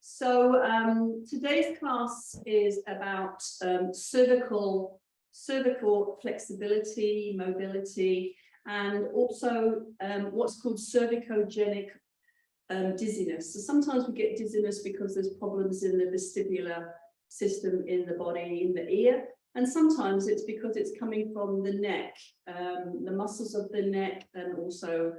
So today's class is about cervical flexibility, mobility, and also what's called cervicogenic dizziness. So sometimes we get dizziness because there's problems in the vestibular system in the body, in the ear, and sometimes it's because it's coming from the neck, the muscles of the neck, and also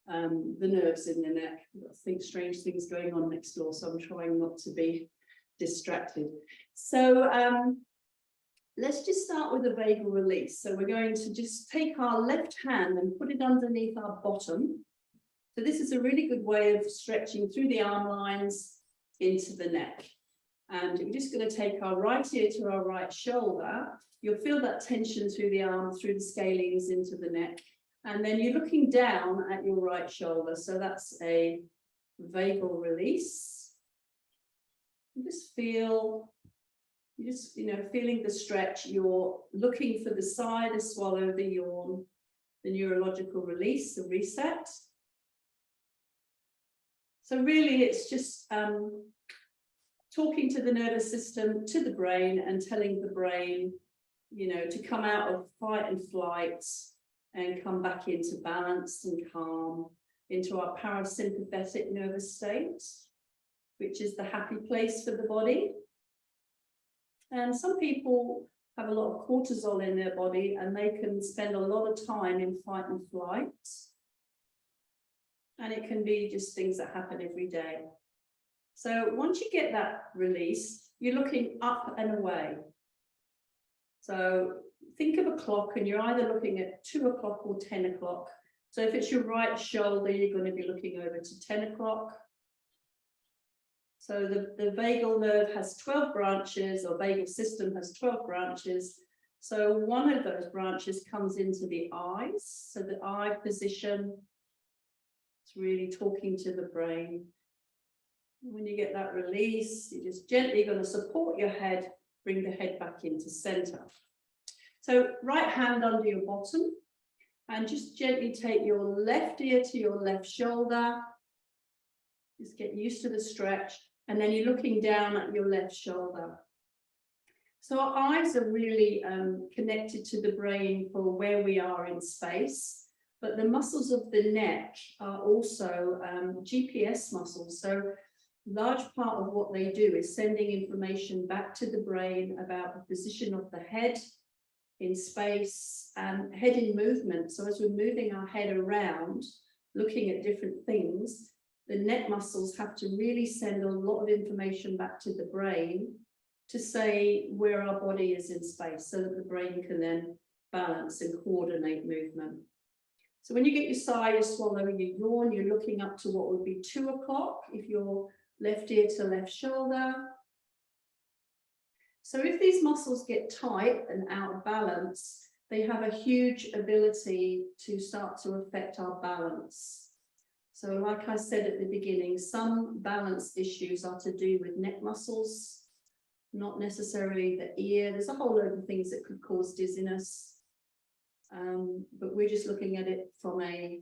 the nerves in the neck. I think strange things going on next door, so I'm trying not to be distracted. So let's just start with a vagal release. So we're going to just take our left hand and put it underneath our bottom. So this is a really good way of stretching through the arm lines into the neck. And we're just going to take our right ear to our right shoulder. You'll feel that tension through the arm, through the scalenes into the neck. And then you're looking down at your right shoulder. So that's a vagal release. You just feel, feeling the stretch. You're looking for the sigh, the swallow, the yawn, the neurological release, the reset. So really it's just talking to the nervous system, to the brain, and telling the brain, to come out of fight and flight and come back into balance and calm, into our parasympathetic nervous state, which is the happy place for the body. And some people have a lot of cortisol in their body, and they can spend a lot of time in fight and flight. And it can be just things that happen every day. So once you get that release, you're looking up and away. So think of a clock, and you're either looking at 2 o'clock or 10 o'clock. So if it's your right shoulder, you're going to be looking over to 10 o'clock. So the vagal nerve has 12 branches, or vagal system has 12 branches. So one of those branches comes into the eyes. So the eye position, it's really talking to the brain. When you get that release, you're just gently going to support your head, bring the head back into center. So right hand under your bottom, and just gently take your left ear to your left shoulder. Just get used to the stretch, and then you're looking down at your left shoulder. So our eyes are really connected to the brain for where we are in space, but the muscles of the neck are also GPS muscles. So large part of what they do is sending information back to the brain about the position of the head in space and head in movement. So as we're moving our head around, looking at different things, the neck muscles have to really send a lot of information back to the brain to say where our body is in space, so that the brain can then balance and coordinate movement. So when you get your sigh, your swallow, your yawn, you're looking up to what would be 2 o'clock if you're left ear to left shoulder. So if these muscles get tight and out of balance, they have a huge ability to start to affect our balance. So like I said at the beginning, some balance issues are to do with neck muscles, not necessarily the ear. There's a whole load of things that could cause dizziness. But we're just looking at it from a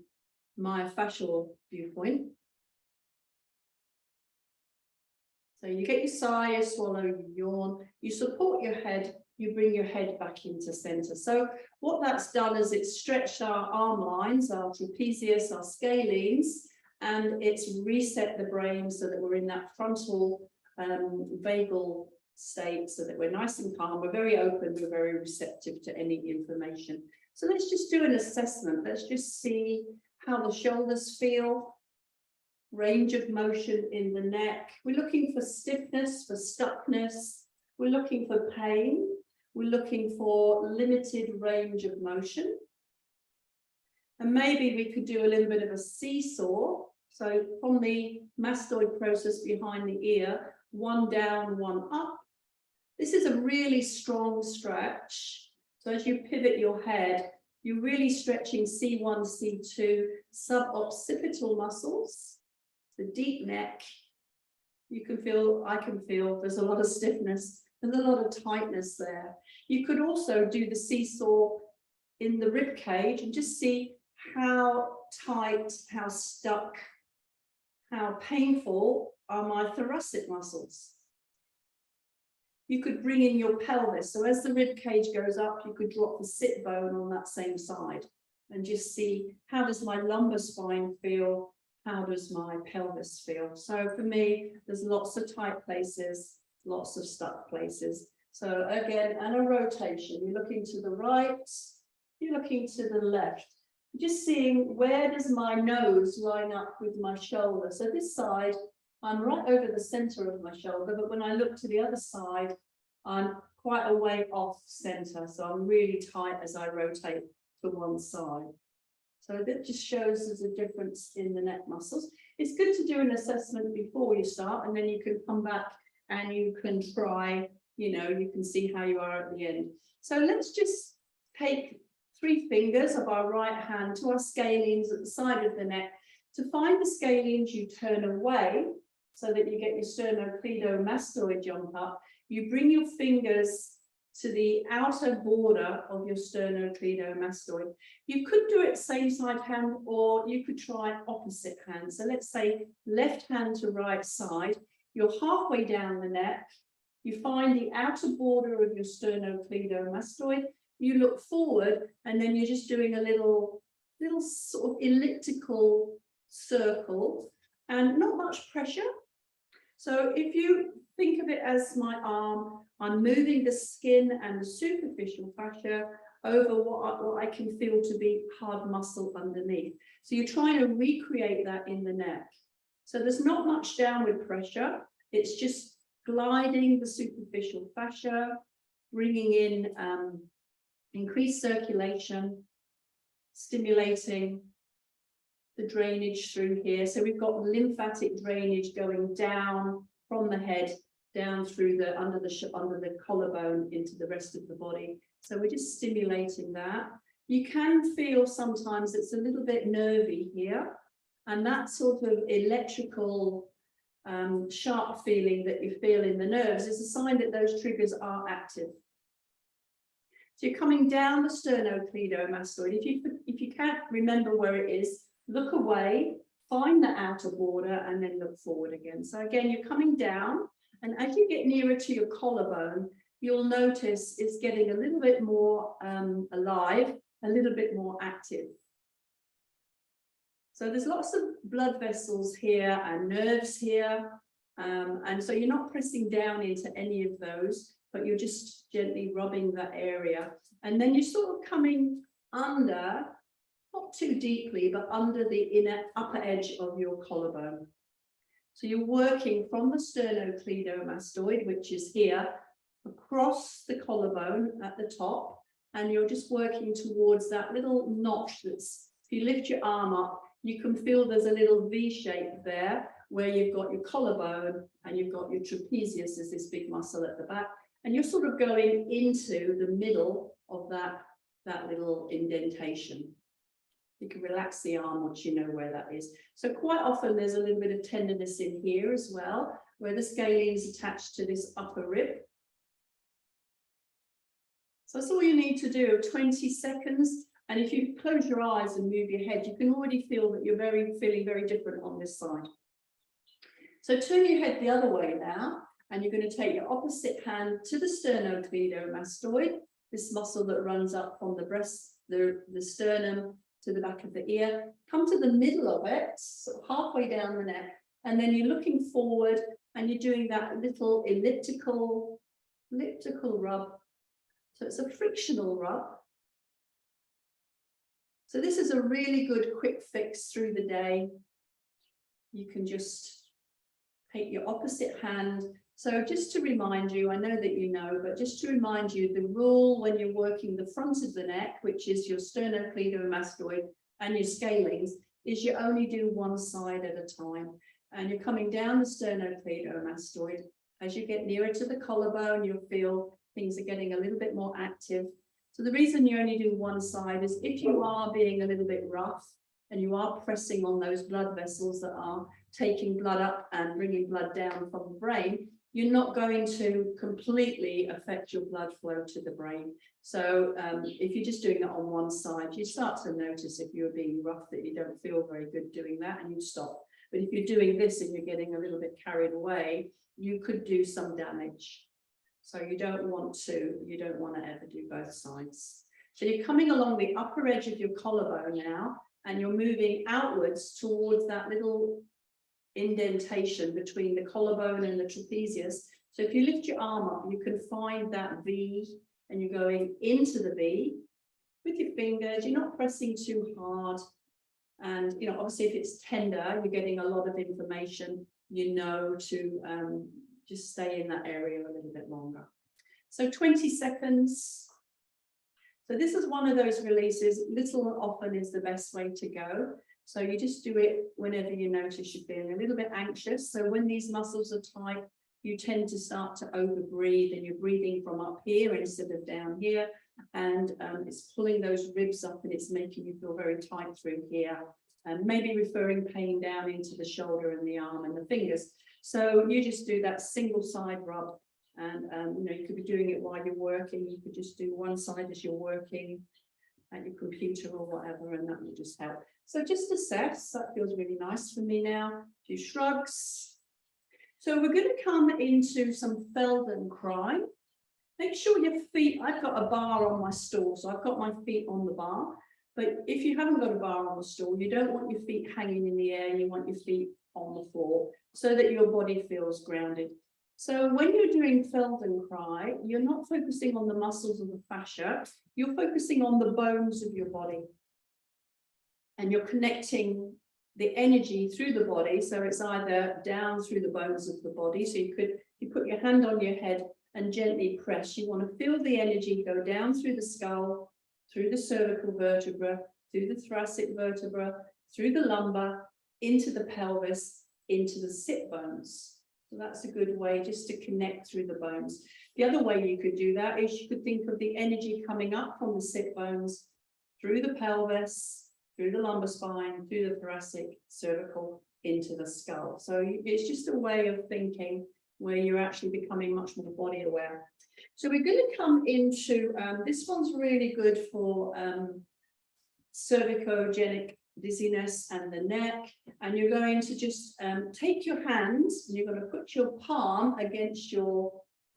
myofascial viewpoint. So you get your sigh, you swallow, you yawn, you support your head, you bring your head back into center. So what that's done is it's stretched our arm lines, our trapezius, our scalenes, and it's reset the brain so that we're in that frontal vagal state, so that we're nice and calm, we're very open, we're very receptive to any information. So let's just do an assessment. Let's just see how the shoulders feel. Range of motion in the neck. We're looking for stiffness, for stuckness. We're looking for pain. We're looking for limited range of motion. And maybe we could do a little bit of a seesaw. So from the mastoid process behind the ear, one down, one up. This is a really strong stretch. So as you pivot your head, you're really stretching C1, C2, suboccipital muscles. The deep neck, you can feel, I can feel, there's a lot of stiffness, there's a lot of tightness there. You could also do the seesaw in the rib cage and just see how tight, how stuck, how painful are my thoracic muscles. You could bring in your pelvis. So as the rib cage goes up, you could drop the sit bone on that same side and just see, how does my lumbar spine feel? How does my pelvis feel? So for me, there's lots of tight places, lots of stuck places. So again, and a rotation. You're looking to the right, you're looking to the left. Just seeing, where does my nose line up with my shoulder? So this side, I'm right over the center of my shoulder, but when I look to the other side, I'm quite a way off center. So I'm really tight as I rotate to one side. So that just shows there's a difference in the neck muscles. It's good to do an assessment before you start, and then you can come back and you can try, you can see how you are at the end. So let's just take 3 fingers of our right hand to our scalenes at the side of the neck. To find the scalenes, you turn away so that you get your sternocleidomastoid jump up. You bring your fingers to the outer border of your sternocleidomastoid. You could do it same side hand, or you could try opposite hand. So let's say left hand to right side. You're halfway down the neck. You find the outer border of your sternocleidomastoid. You look forward, and then you're just doing a little sort of elliptical circle, and not much pressure. So if you think of it as my arm, I'm moving the skin and the superficial fascia over what I can feel to be hard muscle underneath. So you're trying to recreate that in the neck. So there's not much downward pressure. It's just gliding the superficial fascia, bringing in increased circulation, stimulating the drainage through here. So we've got lymphatic drainage going down from the head down through the under the collarbone into the rest of the body. So we're just stimulating that. You can feel sometimes it's a little bit nervy here, and that sort of electrical sharp feeling that you feel in the nerves is a sign that those triggers are active. So you're coming down the sternocleidomastoid. If you can't remember where it is, look away, find the outer border, and then look forward again. So again, you're coming down, and as you get nearer to your collarbone, you'll notice it's getting a little bit more alive, a little bit more active. So there's lots of blood vessels here and nerves here. And so you're not pressing down into any of those, but you're just gently rubbing that area. And then you're sort of coming under, not too deeply, but under the inner upper edge of your collarbone. So you're working from the sternocleidomastoid, which is here, across the collarbone at the top, and you're just working towards that little notch that's, if you lift your arm up, you can feel there's a little V shape there where you've got your collarbone and you've got your trapezius as this big muscle at the back, and you're sort of going into the middle of that little indentation. You can relax the arm once you know where that is. So quite often there's a little bit of tenderness in here as well, where the scalene is attached to this upper rib. So that's all you need to do, 20 seconds. And if you close your eyes and move your head, you can already feel that you're feeling very different on this side. So turn your head the other way now, and you're going to take your opposite hand to the sternocleidomastoid, this muscle that runs up from the breast, the sternum to the back of the ear. Come to the middle of it, so halfway down the neck, and then you're looking forward and you're doing that little elliptical rub. So it's a frictional rub. So this is a really good quick fix through the day. You can just take your opposite hand. So just to remind you, I know that you know, but just to remind you, the rule when you're working the front of the neck, which is your sternocleidomastoid and your scalenes, is you only do one side at a time. And you're coming down the sternocleidomastoid. As you get nearer to the collarbone, you'll feel things are getting a little bit more active. So the reason you only do one side is if you are being a little bit rough and you are pressing on those blood vessels that are taking blood up and bringing blood down from the brain, you're not going to completely affect your blood flow to the brain. So if you're just doing it on one side, you start to notice if you're being rough that you don't feel very good doing that, and you stop. But if you're doing this and you're getting a little bit carried away, you could do some damage. So you don't want to ever do both sides. So you're coming along the upper edge of your collarbone now, and you're moving outwards towards that little indentation between the collarbone and the trapezius. So if you lift your arm up, you can find that V, and you're going into the V with your fingers. You're not pressing too hard. And, you know, obviously if it's tender, you're getting a lot of information, you know, to just stay in that area a little bit longer. So 20 seconds. So this is one of those releases. Little and often is the best way to go. So you just do it whenever you notice you're feeling a little bit anxious. So when these muscles are tight, you tend to start to overbreathe, and you're breathing from up here instead of down here. And it's pulling those ribs up, and it's making you feel very tight through here, and maybe referring pain down into the shoulder and the arm and the fingers. So you just do that single side rub, and you know, you could be doing it while you're working. You could just do one side as you're working at your computer or whatever, and that will just help. So just assess. That feels really nice for me now. A few shrugs. So we're going to come into some Feldenkrais. Make sure your feet, I've got a bar on my stool, so I've got my feet on the bar. But if you haven't got a bar on the stool, you don't want your feet hanging in the air, you want your feet on the floor so that your body feels grounded. So when you're doing Feldenkrais, you're not focusing on the muscles of the fascia, you're focusing on the bones of your body. And you're connecting the energy through the body, so it's either down through the bones of the body. So you put your hand on your head and gently press. You want to feel the energy go down through the skull, through the cervical vertebra, through the thoracic vertebra, through the lumbar, into the pelvis, into the sit bones. So that's a good way just to connect through the bones. The other way you could do that is you could think of the energy coming up from the sit bones, through the pelvis, through the lumbar spine, through the thoracic, cervical, into the skull. So it's just a way of thinking where you're actually becoming much more body aware. So we're going to come into, this one's really good for cervicogenic dizziness and the neck. And you're going to just take your hands, and you're going to put your palm against your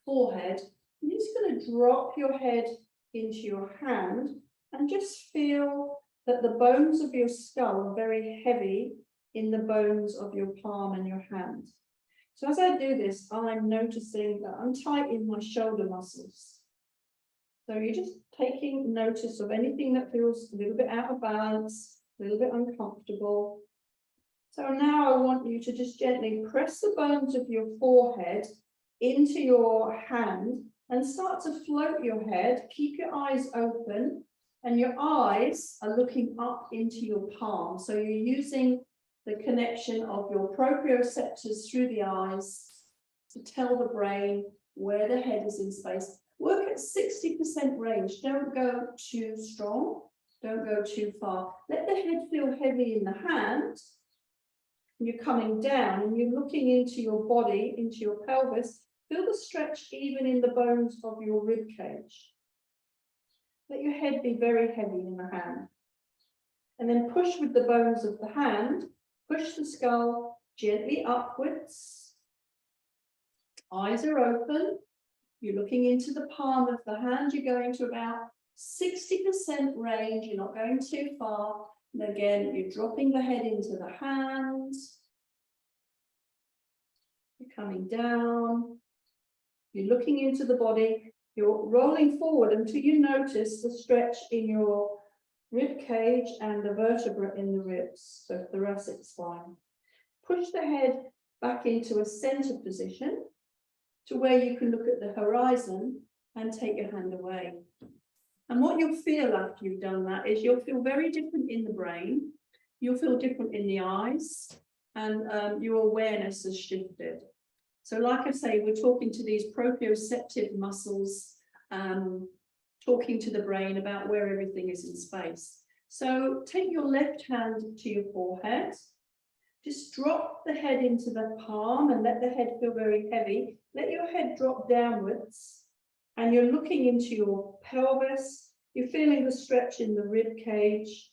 forehead. And you're just going to drop your head into your hand and just feel that the bones of your skull are very heavy in the bones of your palm and your hand. So as I do this, I'm noticing that I'm tight in my shoulder muscles. So you're just taking notice of anything that feels a little bit out of balance, a little bit uncomfortable. So now I want you to just gently press the bones of your forehead into your hand and start to float your head. Keep your eyes open. And your eyes are looking up into your palm. So you're using the connection of your proprioceptors through the eyes to tell the brain where the head is in space. Work at 60% range. Don't go too strong. Don't go too far. Let the head feel heavy in the hand. And you're coming down and you're looking into your body, into your pelvis. Feel the stretch even in the bones of your rib cage. Let your head be very heavy in the hand. And then push with the bones of the hand, push the skull gently upwards. Eyes are open. You're looking into the palm of the hand. You're going to about 60% range. You're not going too far. And again, you're dropping the head into the hand. You're coming down. You're looking into the body. You're rolling forward until you notice the stretch in your rib cage and the vertebra in the ribs, so thoracic spine. Push the head back into a center position to where you can look at the horizon and take your hand away. And what you'll feel after you've done that is you'll feel very different in the brain, you'll feel different in the eyes, and your awareness has shifted. So like I say, we're talking to these proprioceptive muscles, talking to the brain about where everything is in space. So take your left hand to your forehead. Just drop the head into the palm and let the head feel very heavy. Let your head drop downwards. And you're looking into your pelvis. You're feeling the stretch in the rib cage.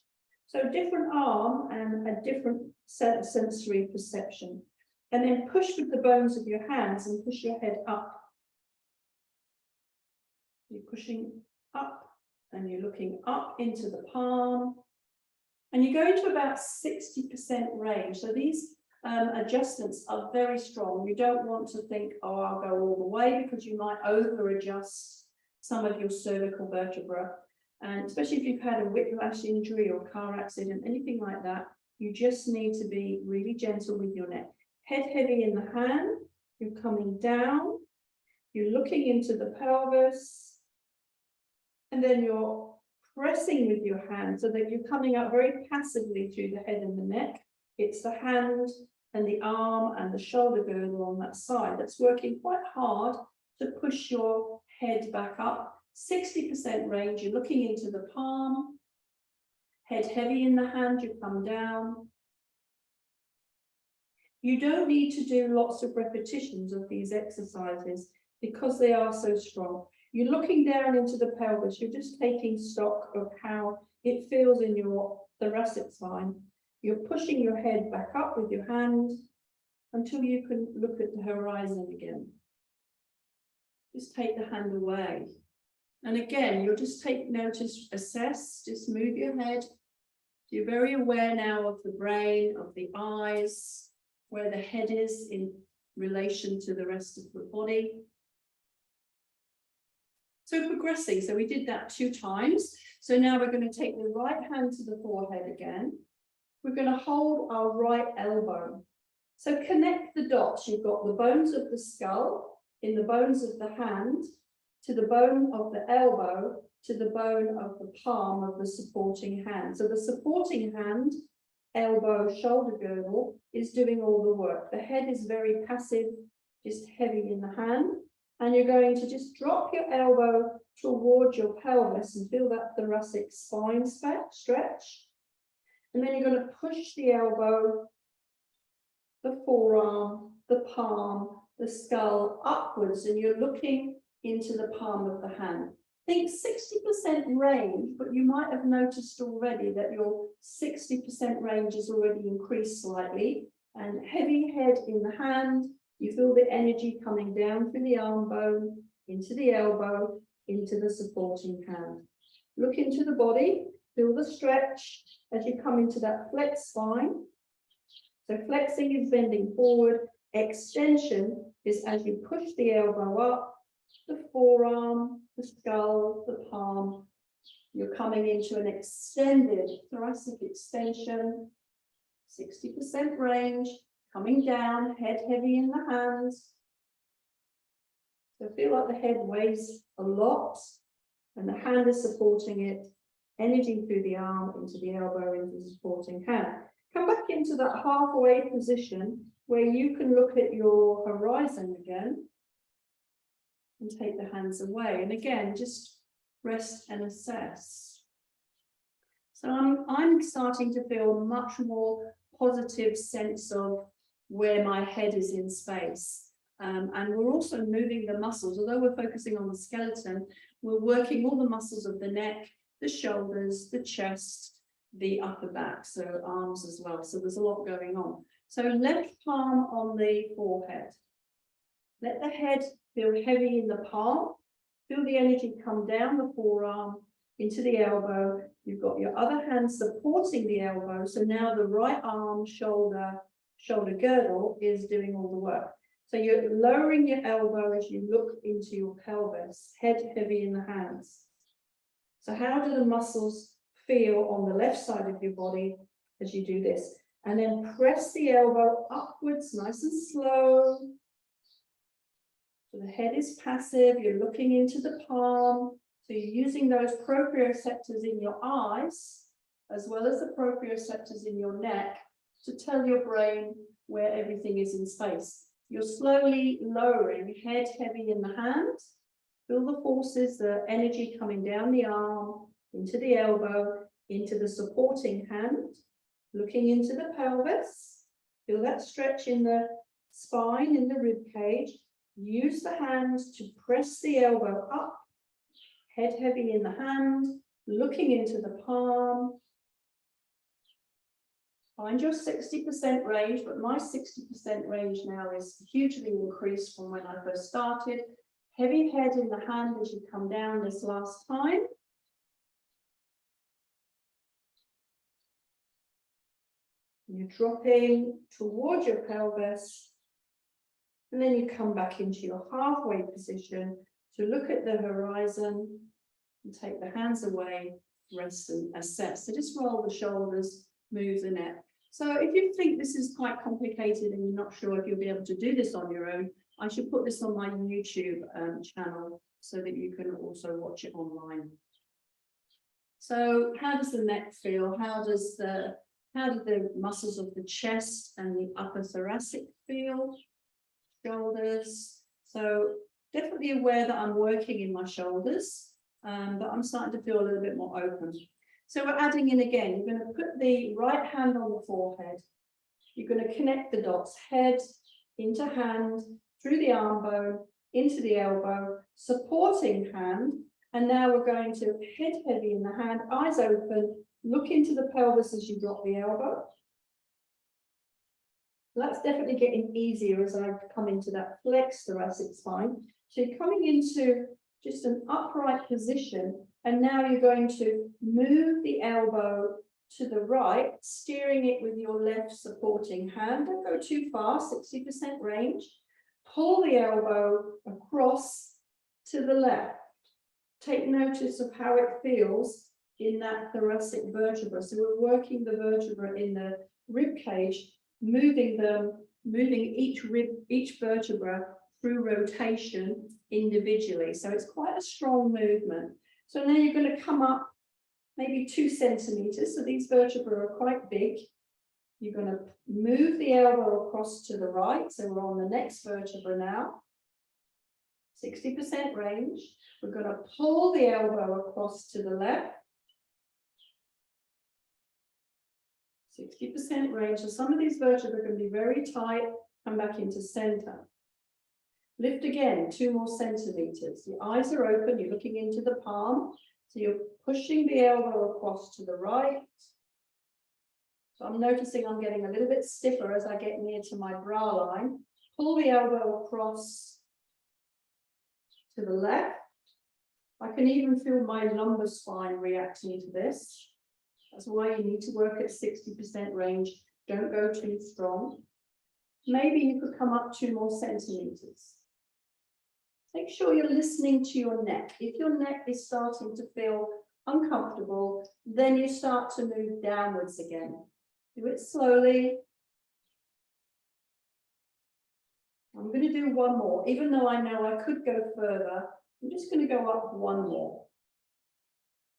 So different arm and a different sensory perception. And then push with the bones of your hands and push your head up. You're pushing up and you're looking up into the palm. And you go into about 60% range. So these adjustments are very strong. You don't want to think, oh, I'll go all the way, because you might over adjust some of your cervical vertebra. And especially if you've had a whiplash injury or car accident, anything like that, you just need to be really gentle with your neck. Head heavy in the hand, you're coming down, you're looking into the pelvis, and then you're pressing with your hand so that you're coming up very passively through the head and the neck. It's the hand and the arm and the shoulder girdle on that side that's working quite hard to push your head back up. 60% range, you're looking into the palm, head heavy in the hand, you come down. You don't need to do lots of repetitions of these exercises because they are so strong. You're looking down into the pelvis, you're just taking stock of how it feels in your thoracic spine. You're pushing your head back up with your hand until you can look at the horizon again. Just take the hand away. And again, you'll just take notice, assess, just move your head. You're very aware now of the brain, of the eyes, where the head is in relation to the rest of the body. So progressing, so we did that 2 times. So now we're going to take the right hand to the forehead again. We're going to hold our right elbow. So connect the dots. You've got the bones of the skull in the bones of the hand, to the bone of the elbow, to the bone of the palm of the supporting hand. So the supporting hand, elbow, shoulder girdle is doing all the work. The head is very passive, just heavy in the hand. And you're going to just drop your elbow towards your pelvis and feel that thoracic spine stretch. And then you're going to push the elbow, the forearm, the palm, the skull upwards, and you're looking into the palm of the hand. Think 60% range, but you might have noticed already that your 60% range is already increased slightly. And heavy head in the hand, you feel the energy coming down through the arm bone, into the elbow, into the supporting hand. Look into the body, feel the stretch as you come into that flex spine. So flexing is bending forward, extension is as you push the elbow up, the forearm, the skull, the palm. You're coming into an extended thoracic extension, 60% range, coming down, head heavy in the hands. So feel like the head weighs a lot and the hand is supporting it, energy through the arm, into the elbow, into the supporting hand. Come back into that halfway position where you can look at your horizon again and take the hands away. And again, just rest and assess. So I'm starting to feel a much more positive sense of where my head is in space. And we're also moving the muscles. Although we're focusing on the skeleton, we're working all the muscles of the neck, the shoulders, the chest, the upper back, so arms as well. So there's a lot going on. So left palm on the forehead. Let the head feel heavy in the palm. Feel the energy come down the forearm into the elbow. You've got your other hand supporting the elbow. So now the right arm, shoulder girdle is doing all the work. So you're lowering your elbow as you look into your pelvis, head heavy in the hands. So how do the muscles feel on the left side of your body as you do this? And then press the elbow upwards, nice and slow. So the head is passive, you're looking into the palm. So you're using those proprioceptors in your eyes, as well as the proprioceptors in your neck, to tell your brain where everything is in space. You're slowly lowering, head heavy in the hand. Feel the forces, the energy coming down the arm, into the elbow, into the supporting hand, looking into the pelvis. Feel that stretch in the spine, in the rib cage. Use the hands to press the elbow up, head heavy in the hand, looking into the palm. Find your 60% range, but my 60% range now is hugely increased from when I first started. Heavy head in the hand as you come down this last time. You're dropping towards your pelvis, and then you come back into your halfway position to look at the horizon and take the hands away, rest and assess. So just roll the shoulders, move the neck. So if you think this is quite complicated and you're not sure if you'll be able to do this on your own, I should put this on my YouTube channel so that you can also watch it online. So how does the neck feel? How do the muscles of the chest and the upper thoracic feel? Shoulders. So definitely aware that I'm working in my shoulders, but I'm starting to feel a little bit more open. So we're adding in again. You're going to put the right hand on the forehead. You're going to connect the dots, head into hand, through the arm bone, into the elbow, supporting hand. And now we're going to head heavy in the hand, eyes open, look into the pelvis as you drop the elbow. That's definitely getting easier as I come into that flexed thoracic spine. So you're coming into just an upright position, and now you're going to move the elbow to the right, steering it with your left supporting hand. Don't go too far, 60% range. Pull the elbow across to the left. Take notice of how it feels in that thoracic vertebra. So we're working the vertebra in the rib cage, moving each vertebra through rotation individually. So it's quite a strong movement. So now you're going to come up maybe 2 centimeters. So these vertebrae are quite big. You're going to move the elbow across to the right. So we're on the next vertebra now. 60% range. We're going to pull the elbow across to the left. 60% range. So some of these vertebrae are going to be very tight. Come back into center. Lift again, 2 more centimeters. Your eyes are open. You're looking into the palm. So you're pushing the elbow across to the right. So I'm noticing I'm getting a little bit stiffer as I get near to my bra line. Pull the elbow across to the left. I can even feel my lumbar spine reacting to this. That's why you need to work at 60% range. Don't go too strong. Maybe you could come up 2 more centimeters. Make sure you're listening to your neck. If your neck is starting to feel uncomfortable, then you start to move downwards again. Do it slowly. I'm going to do 1 more. Even though I know I could go further, I'm just going to go up 1 more.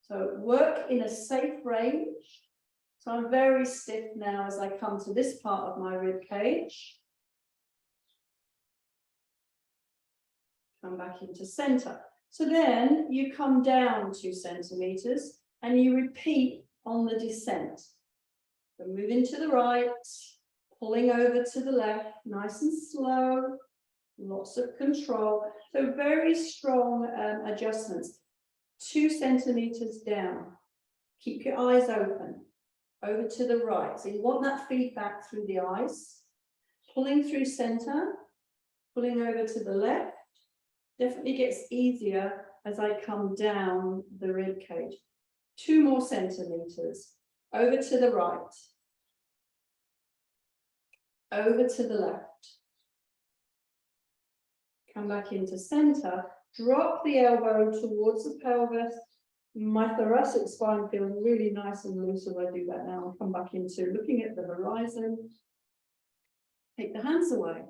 So work in a safe range. So I'm very stiff now as I come to this part of my rib cage. Come back into center. So then you come down 2 centimeters and you repeat on the descent. So moving to the right, pulling over to the left, nice and slow, lots of control. So very strong adjustments. 2 centimeters down. Keep your eyes open. Over to the right. So you want that feedback through the eyes. Pulling through center, pulling over to the left. Definitely gets easier as I come down the rib cage. 2 more centimeters. Over to the right. Over to the left. Come back into center. Drop the elbow towards the pelvis. My thoracic spine feels really nice and loose as I do that now. I'll come back into looking at the horizon. Take the hands away.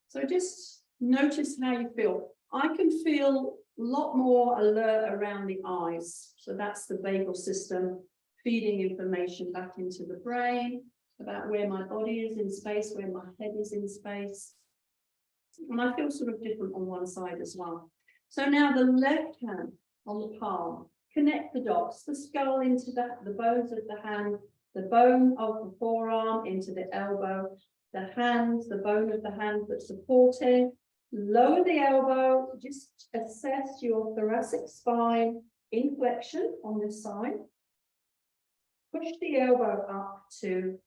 So just notice how you feel. I can feel a lot more alert around the eyes. So that's the vagal system feeding information back into the brain about where my body is in space, where my head is in space. And I feel sort of different on one side as well. So now the left hand on the palm, connect the dots, the skull into the bones of the hand, the bone of the forearm into the elbow, the hand, the bone of the hand that's supporting. Lower the elbow, just assess your thoracic spine in flexion on this side. Push the elbow up to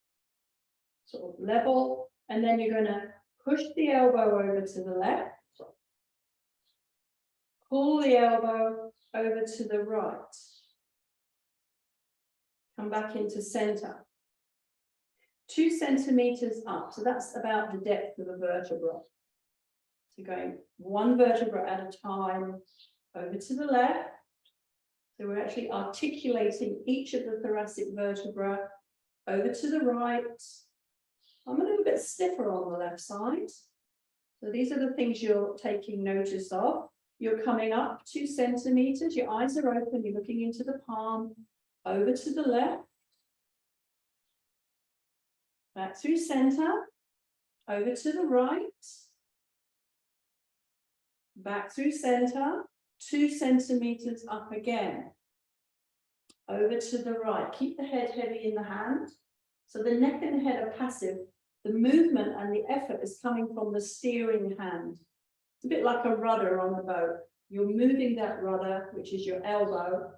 sort of level, and then you're going to push the elbow over to the left, pull the elbow over to the right, come back into center. 2 centimeters up, so that's about the depth of a vertebra. So going 1 vertebra at a time over to the left. So we're actually articulating each of the thoracic vertebra over to the right. I'm a little bit stiffer on the left side. So these are the things you're taking notice of. You're coming up 2 centimeters, your eyes are open, you're looking into the palm, over to the left, back through center, over to the right, back through center, 2 centimeters up again, over to the right. Keep the head heavy in the hand. So the neck and the head are passive. The movement and the effort is coming from the steering hand. It's a bit like a rudder on a boat. You're moving that rudder, which is your elbow,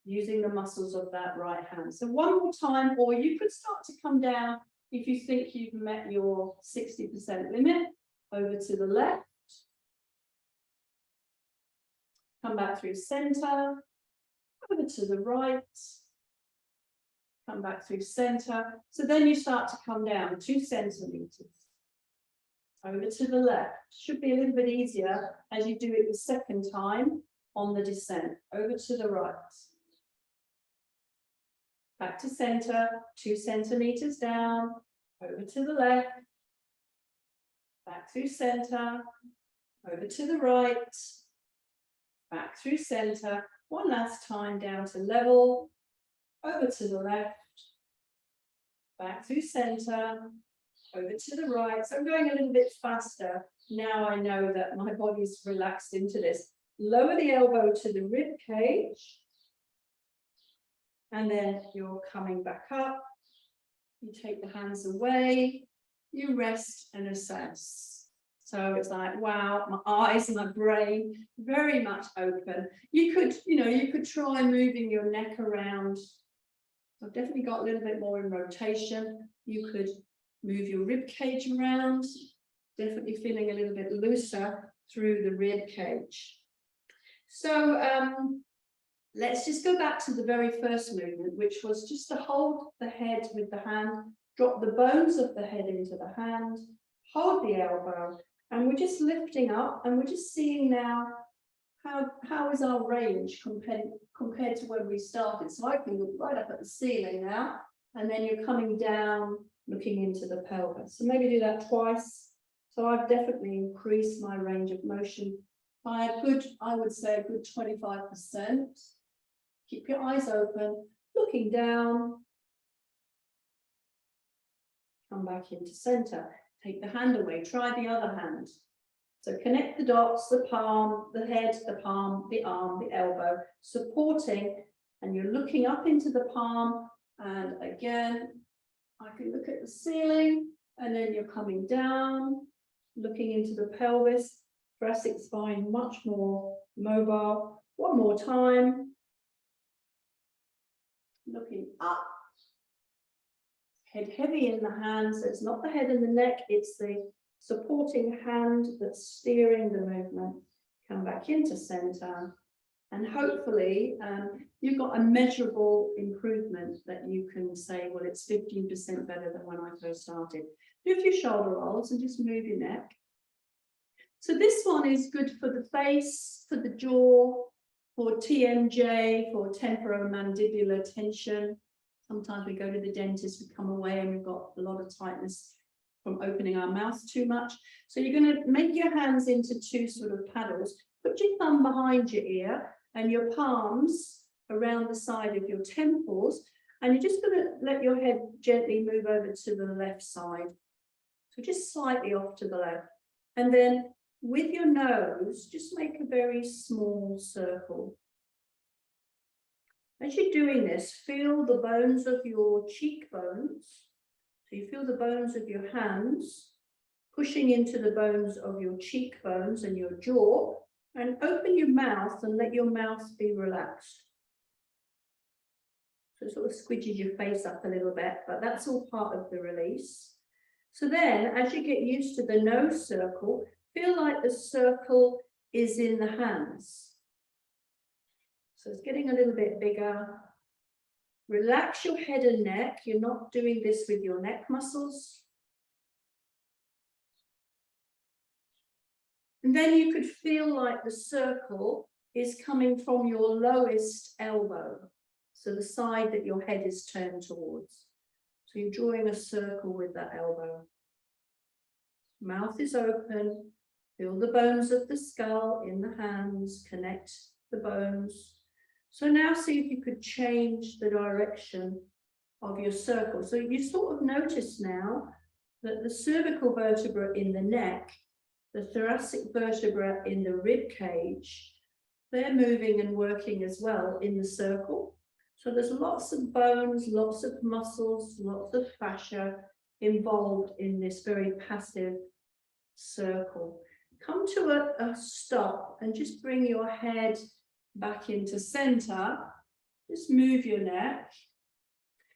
using the muscles of that right hand. So one more time, or you could start to come down if you think you've met your 60% limit, over to the left. Come back through center, over to the right, come back through center. So then you start to come down 2 centimeters, over to the left. Should be a little bit easier as you do it the second time on the descent, over to the right. Back to center, 2 centimeters down, over to the left, back through center, over to the right, back through center. One last time down to level, over to the left, back through center, over to the right. So I'm going a little bit faster. Now I know that my body's relaxed into this. Lower the elbow to the rib cage. And then you're coming back up. You take the hands away. You rest and assess. So it's like, wow, my eyes and my brain very much open. You could try moving your neck around. I've definitely got a little bit more in rotation. You could move your rib cage around. Definitely feeling a little bit looser through the rib cage. So let's just go back to the very first movement, which was just to hold the head with the hand, drop the bones of the head into the hand, hold the elbow, and we're just lifting up, and we're just seeing now how is our range compared to when we started. So I can look right up at the ceiling now, and then you're coming down, looking into the pelvis. So maybe do that twice. So I've definitely increased my range of motion by a good, I would say a good 25%. Keep your eyes open, looking down. Come back into center. Take the hand away. Try the other hand. So connect the dots, the palm, the head, the palm, the arm, the elbow, supporting, and you're looking up into the palm. And again, I can look at the ceiling, and then you're coming down, looking into the pelvis, thoracic spine, much more mobile. One more time. Looking up, head heavy in the hands. So it's not the head and the neck, it's the supporting hand that's steering the movement. Come back into center, and hopefully you've got a measurable improvement that you can say, well, it's 15% better than when I first started. Do a few shoulder rolls and just move your neck. So this one is good for the face, for the jaw, for TMJ, for temporomandibular tension. Sometimes we go to the dentist, we come away and we've got a lot of tightness from opening our mouth too much. So you're going to make your hands into 2 sort of paddles. Put your thumb behind your ear and your palms around the side of your temples. And you're just going to let your head gently move over to the left side. So just slightly off to the left. And then with your nose, just make a very small circle. As you're doing this, feel the bones of your cheekbones. So you feel the bones of your hands pushing into the bones of your cheekbones and your jaw, and open your mouth and let your mouth be relaxed. So it sort of squidges your face up a little bit, but that's all part of the release. So then, as you get used to the nose circle, feel like the circle is in the hands. So it's getting a little bit bigger. Relax your head and neck. You're not doing this with your neck muscles. And then you could feel like the circle is coming from your lowest elbow. So the side that your head is turned towards. So you're drawing a circle with that elbow. Mouth is open. Feel the bones of the skull in the hands. Connect the bones. So now see if you could change the direction of your circle. So you sort of notice now that the cervical vertebra in the neck, the thoracic vertebra in the rib cage, they're moving and working as well in the circle. So there's lots of bones, lots of muscles, lots of fascia involved in this very passive circle. Come to a stop and just bring your head back into center. Just move your neck.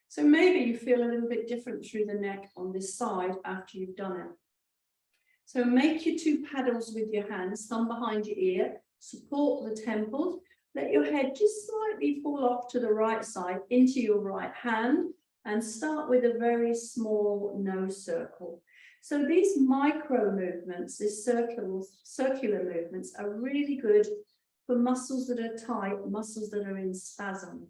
So maybe you feel a little bit different through the neck on this side after you've done it. So make your two paddles with your hands, thumb behind your ear, support the temples, let your head just slightly fall off to the right side into your right hand and start with a very small nose circle. So these micro movements, these circular movements are really good for muscles that are tight, muscles that are in spasm.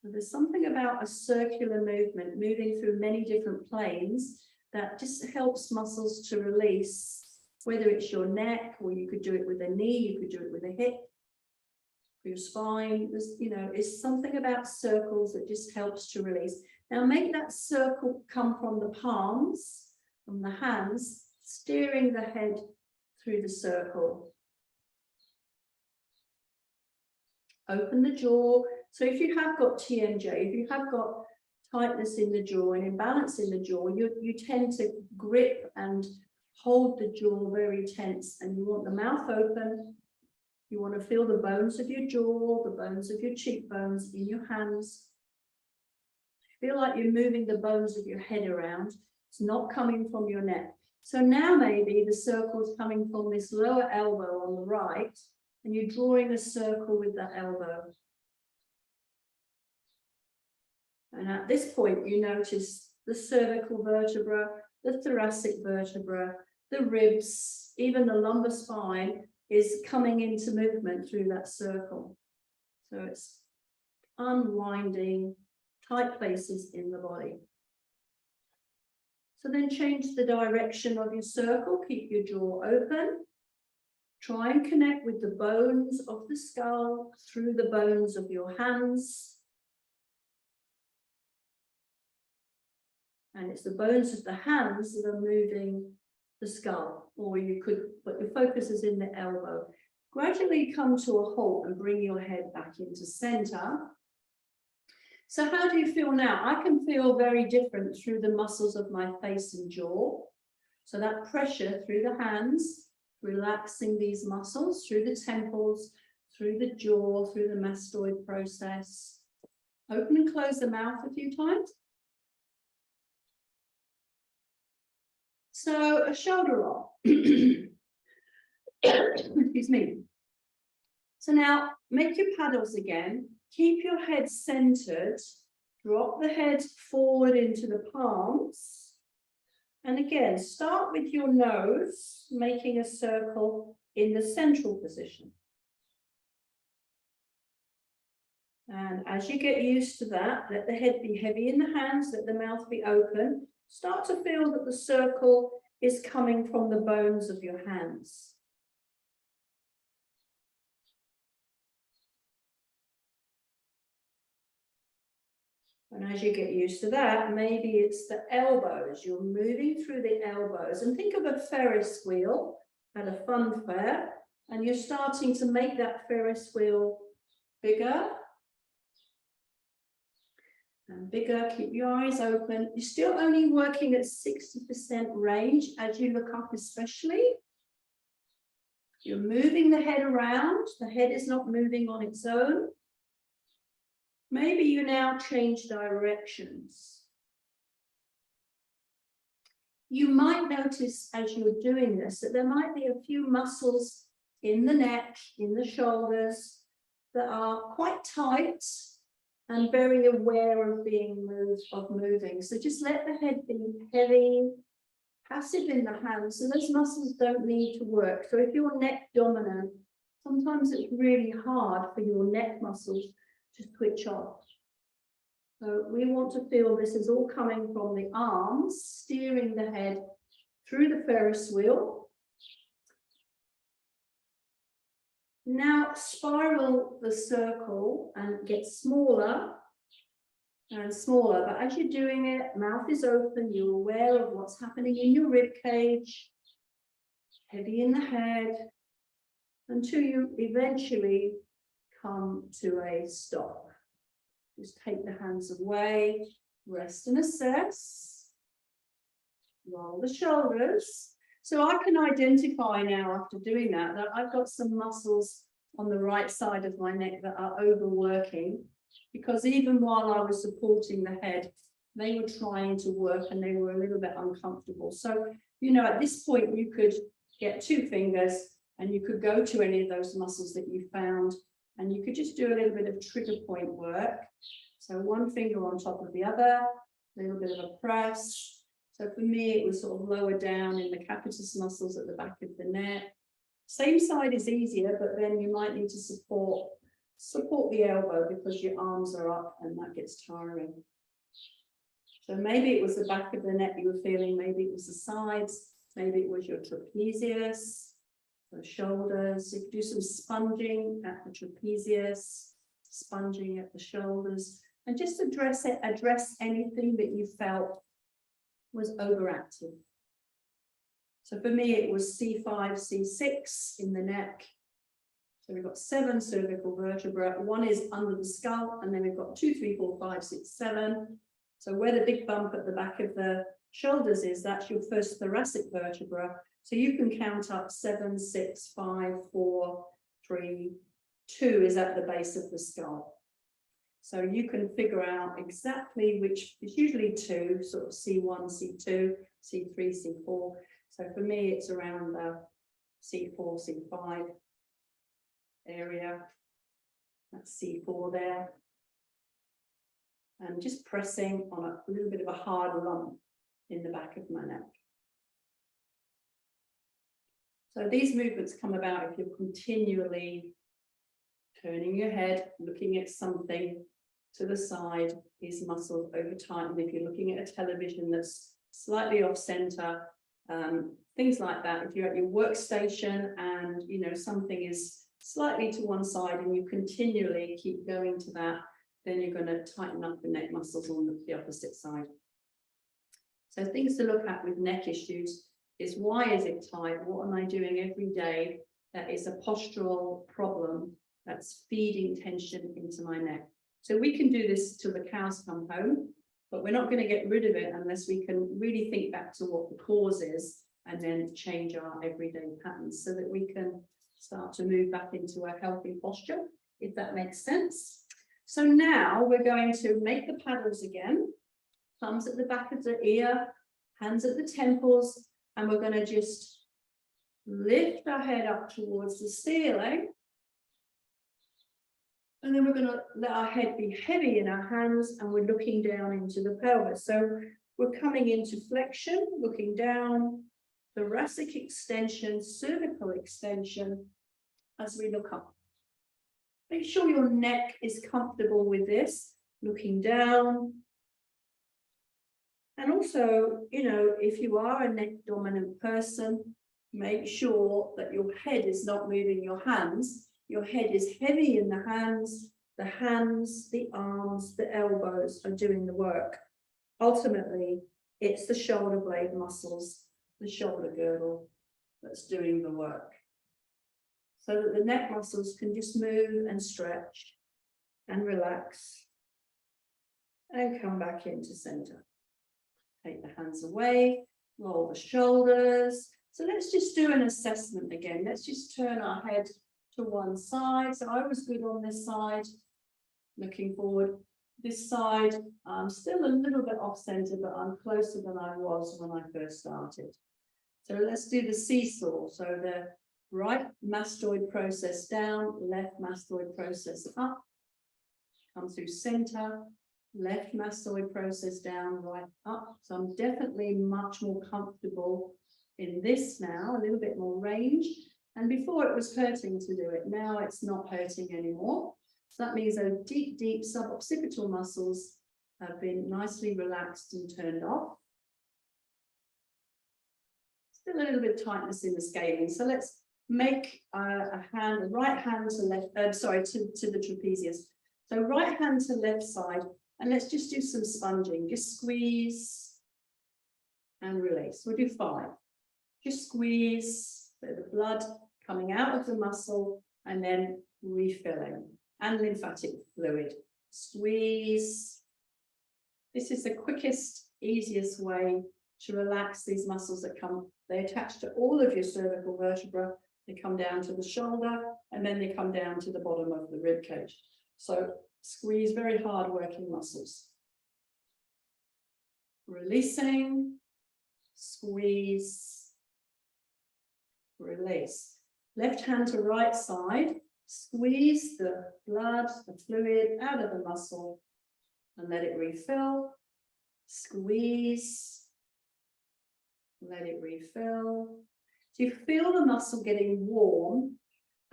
So there's something about a circular movement moving through many different planes that just helps muscles to release, whether it's your neck, or you could do it with a knee, you could do it with a hip, for your spine. There's, it's something about circles that just helps to release. Now make that circle come from the palms, from the hands, steering the head through the circle. Open the jaw. So if you have got TMJ, if you have got tightness in the jaw and imbalance in the jaw, you tend to grip and hold the jaw very tense, and you want the mouth open. You want to feel the bones of your jaw, the bones of your cheekbones in your hands. Feel like you're moving the bones of your head around. It's not coming from your neck. So now maybe the circle's coming from this lower elbow on the right, and you're drawing a circle with that elbow. And at this point, you notice the cervical vertebra, the thoracic vertebra, the ribs, even the lumbar spine is coming into movement through that circle. So it's unwinding tight places in the body. So then change the direction of your circle, keep your jaw open. Try and connect with the bones of the skull through the bones of your hands. And it's the bones of the hands that are moving the skull, or you could, but your focus is in the elbow. Gradually come to a halt and bring your head back into center. So how do you feel now? I can feel very different through the muscles of my face and jaw. So that pressure through the hands, relaxing these muscles through the temples, through the jaw, through the mastoid process. Open and close the mouth a few times. So a shoulder roll. Excuse me. So now make your paddles again. Keep your head centered. Drop the head forward into the palms. And again, start with your nose, making a circle in the central position. And as you get used to that, let the head be heavy in the hands, let the mouth be open. Start to feel that the circle is coming from the bones of your hands. And as you get used to that, maybe it's the elbows. You're moving through the elbows. And think of a Ferris wheel at a fun fair. And you're starting to make that Ferris wheel bigger and bigger. Keep your eyes open. You're still only working at 60% range as you look up especially. You're moving the head around. The head is not moving on its own. Maybe you now change directions. You might notice as you're doing this that there might be a few muscles in the neck, in the shoulders, that are quite tight and very aware of being moving. So just let the head be heavy, passive in the hands, so those muscles don't need to work. So if you're neck dominant, sometimes it's really hard for your neck muscles to switch off. So we want to feel this is all coming from the arms, steering the head through the Ferris wheel. Now spiral the circle and get smaller and smaller, but as you're doing it, mouth is open, you're aware of what's happening in your rib cage, heavy in the head, until you eventually come to a stop. Just take the hands away, rest and assess, roll the shoulders. So I can identify now after doing that I've got some muscles on the right side of my neck that are overworking, because even while I was supporting the head, they were trying to work and they were a little bit uncomfortable. So, you know, at this point, you could get 2 fingers and you could go to any of those muscles that you found, and you could just do a little bit of trigger point work. So 1 finger on top of the other, a little bit of a press. So for me, it was sort of lower down in the capitis muscles at the back of the neck. Same side is easier, but then you might need to support the elbow because your arms are up and that gets tiring. So maybe it was the back of the neck you were feeling, maybe it was the sides, maybe it was your trapezius, the shoulders. You could do some sponging at the trapezius, sponging at the shoulders, and just address anything that you felt was overactive. So for me, it was C5, C6 in the neck. So we've got 7 cervical vertebrae. 1 is under the skull, and then we've got 2, 3, 4, 5, 6, 7. So where the big bump at the back of the shoulders is, that's your first thoracic vertebra. So you can count up 7, 6, 5, 4, 3, 2 is at the base of the skull. So you can figure out exactly which is usually 2, sort of C1, C2, C3, C4. So for me, it's around the C4, C5 area. That's C4 there. And just pressing on a little bit of a hard lump in the back of my neck. So these movements come about if you're continually turning your head, looking at something to the side, these muscles over time. And if you're looking at a television that's slightly off center, things like that. If you're at your workstation and you know something is slightly to one side and you continually keep going to that, then you're going to tighten up the neck muscles on the opposite side. So things to look at with neck issues is, why is it tight? What am I doing every day that is a postural problem that's feeding tension into my neck? So we can do this till the cows come home, but we're not going to get rid of it unless we can really think back to what the cause is and then change our everyday patterns so that we can start to move back into a healthy posture, if that makes sense. So now we're going to make the paddles again, thumbs at the back of the ear, hands at the temples, and we're going to just lift our head up towards the ceiling. And then we're going to let our head be heavy in our hands, and we're looking down into the pelvis. So we're coming into flexion, looking down, thoracic extension, cervical extension as we look up. Make sure your neck is comfortable with this, looking down. And also, you know, if you are a neck dominant person, make sure that your head is not moving your hands. Your head is heavy in the hands, the arms, the elbows are doing the work. Ultimately, it's the shoulder blade muscles, the shoulder girdle that's doing the work. So that the neck muscles can just move and stretch and relax and come back into center. Take the hands away, roll the shoulders. So let's just do an assessment again. Let's just turn our head to one side. So I was good on this side. looking forward. This side, I'm still a little bit off center, but I'm closer than I was when I first started. So let's do the seesaw. So the right mastoid process down, left mastoid process up, come through center, left mastoid process down, right up. So I'm definitely much more comfortable in this now, a little bit more range. And before it was hurting to do it, now it's not hurting anymore. So that means those deep, deep suboccipital muscles have been nicely relaxed and turned off. Still a little bit of tightness in the scaling. So let's make a right hand to left, to the trapezius. So right hand to left side, and let's just do some sponging. Just squeeze and release. We'll do 5. Just squeeze, so the blood coming out of the muscle and then refilling. And lymphatic fluid. Squeeze. This is the quickest, easiest way to relax these muscles that come. They attach to all of your cervical vertebra. They come down to the shoulder and then they come down to the bottom of the rib cage. So squeeze, very hard working muscles. Releasing, squeeze, release. Left hand to right side. Squeeze the blood, the fluid out of the muscle and let it refill. Squeeze, let it refill. So you feel the muscle getting warm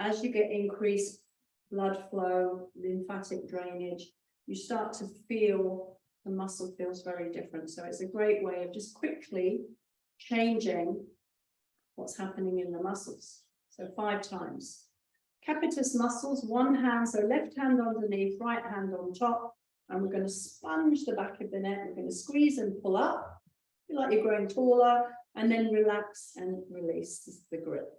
as you get increased blood flow, lymphatic drainage. You start to feel the muscle feels very different. So it's a great way of just quickly changing what's happening in the muscles. So 5 times. Capitis muscles, one hand, so left hand underneath, right hand on top, and we're going to sponge the back of the neck. We're going to squeeze and pull up, feel like you're growing taller, and then relax and release the grip.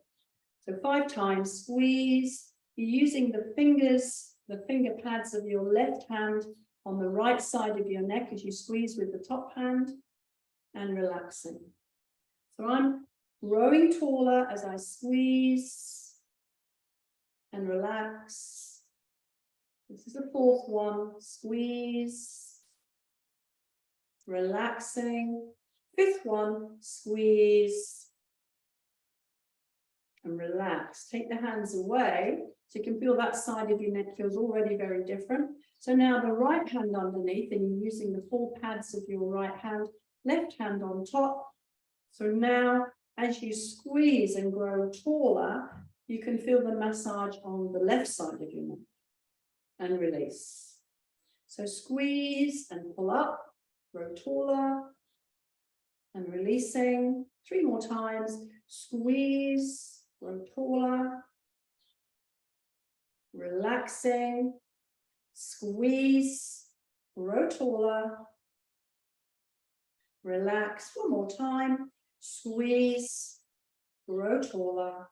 So 5 times, squeeze. You're using the fingers, the finger pads of your left hand on the right side of your neck as you squeeze with the top hand and relaxing. So I'm growing taller as I squeeze and relax. This is the 4th one. Squeeze, relaxing. 5th one, squeeze and relax. Take the hands away so you can feel that side of your neck feels already very different. So now the right hand underneath, and you're using the 4 pads of your right hand, left hand on top. So now as you squeeze and grow taller, you can feel the massage on the left side of your neck and release. So squeeze and pull up, grow taller and releasing. 3 more times. Squeeze, grow taller, relaxing, squeeze, grow taller, relax. 1 more time. Squeeze, grow taller,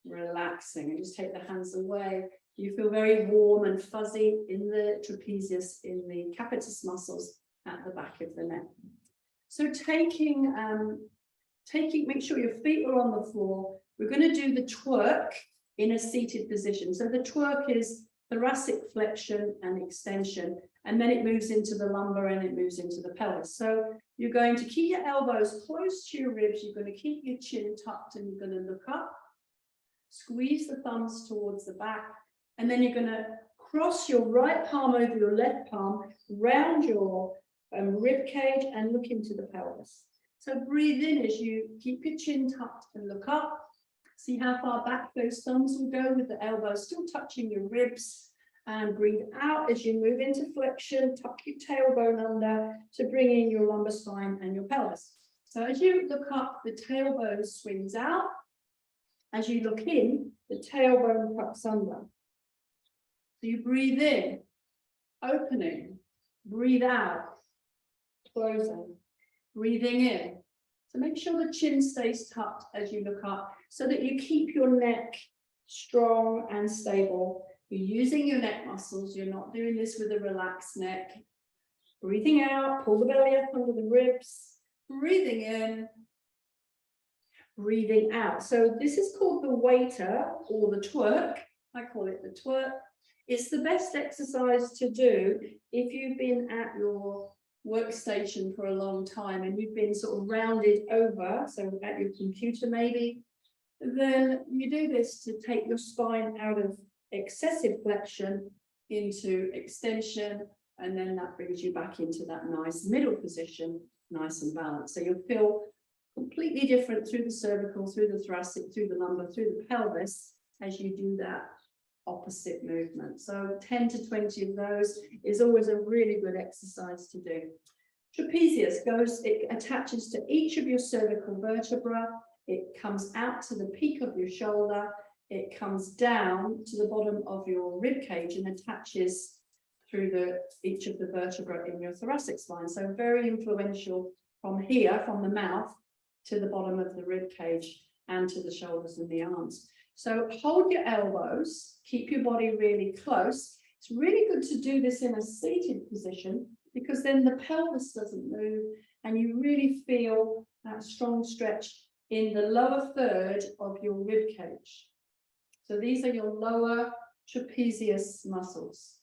relaxing, and just take the hands away. You feel very warm and fuzzy in the trapezius, in the capitis muscles at the back of the neck. So make sure your feet are on the floor. We're going to do the twerk in a seated position. So the twerk is thoracic flexion and extension, and then it moves into the lumbar and it moves into the pelvis. So you're going to keep your elbows close to your ribs. You're going to keep your chin tucked and you're going to look up. Squeeze the thumbs towards the back, and then you're going to cross your right palm over your left palm, round your rib cage and look into the pelvis. So breathe in as you keep your chin tucked and look up. See how far back those thumbs will go with the elbows still touching your ribs, and breathe out as you move into flexion. Tuck your tailbone under to bring in your lumbar spine and your pelvis. So as you look up, the tailbone swings out. As you look in, the tailbone tucks under. So you breathe in, opening, breathe out, closing, breathing in. So make sure the chin stays tucked as you look up so that you keep your neck strong and stable. You're using your neck muscles. You're not doing this with a relaxed neck. Breathing out, pull the belly up under the ribs, breathing in, breathing out. So this is called the waiter or the twerk. I call it the twerk. It's the best exercise to do if you've been at your workstation for a long time and you've been sort of rounded over, so at your computer maybe, then you do this to take your spine out of excessive flexion into extension, and then that brings you back into that nice middle position, nice and balanced. So you'll feel completely different through the cervical, through the thoracic, through the lumbar, through the pelvis as you do that opposite movement. So 10 to 20 of those is always a really good exercise to do. Trapezius it attaches to each of your cervical vertebrae. It comes out to the peak of your shoulder. It comes down to the bottom of your rib cage and attaches through each of the vertebrae in your thoracic spine. So very influential from here, from the mouth to the bottom of the rib cage and to the shoulders and the arms. So hold your elbows, keep your body really close. It's really good to do this in a seated position because then the pelvis doesn't move and you really feel that strong stretch in the lower third of your rib cage. So these are your lower trapezius muscles.